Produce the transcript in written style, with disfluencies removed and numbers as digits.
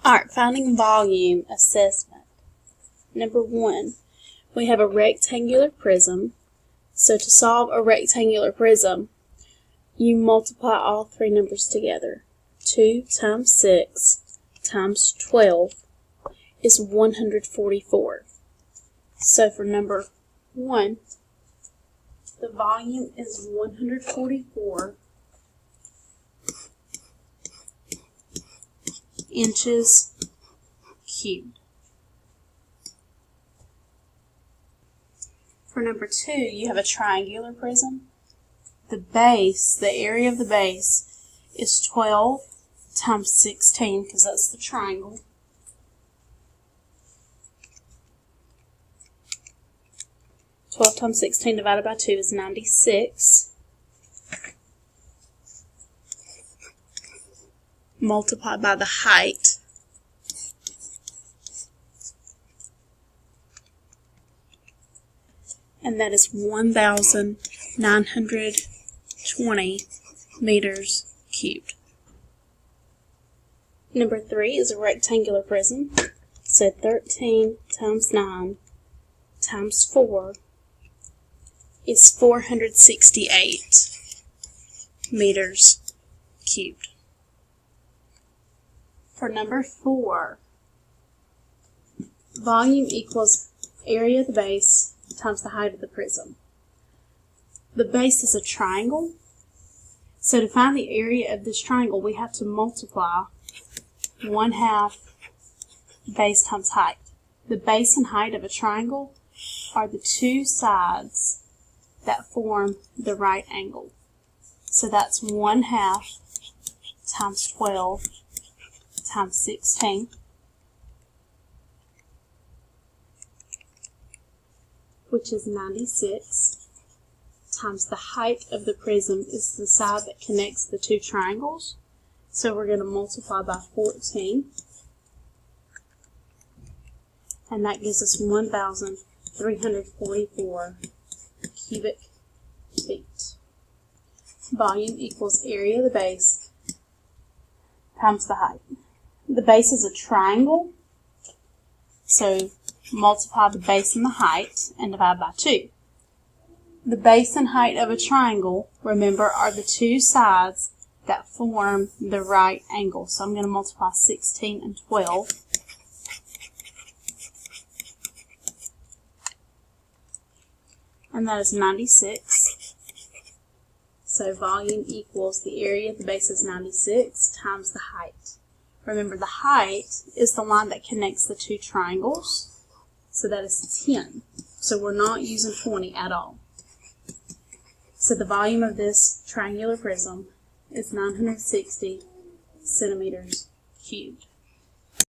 Alright, finding volume assessment. Number 1, we have a rectangular prism. So to solve a rectangular prism, you multiply all three numbers together. 2 times 6 times 12 is 144. So for number 1, the volume is 144 inches cubed. For number 2, you have a triangular prism. The base, the area of the base, is 12 times 16, because that's the triangle. Twelve times 16 divided by 2 is 96. Multiplied by the height, and that is 1,920 meters cubed. Number 3 is a rectangular prism. So 13 times 9 times 4 is 468 meters cubed. For number 4, volume equals area of the base times the height of the prism. The base is a triangle, so to find the area of this triangle, we have to multiply 1/2 base times height. The base and height of a triangle are the two sides that form the right angle. So that's 1/2 times 12 times 16, which is 96, times the height of the prism is the side that connects the two triangles. So we're going to multiply by 14, and that gives us 1,344 cubic feet. Volume equals area of the base times the height. The base is a triangle, so multiply the base and the height and divide by 2. The base and height of a triangle, remember, are the two sides that form the right angle. So I'm going to multiply 16 and 12. And that is 96. So volume equals the area of the base is 96 times the height. Remember, the height is the line that connects the two triangles. So that is 10. So we're not using 20 at all. So the volume of this triangular prism is 960 centimeters cubed.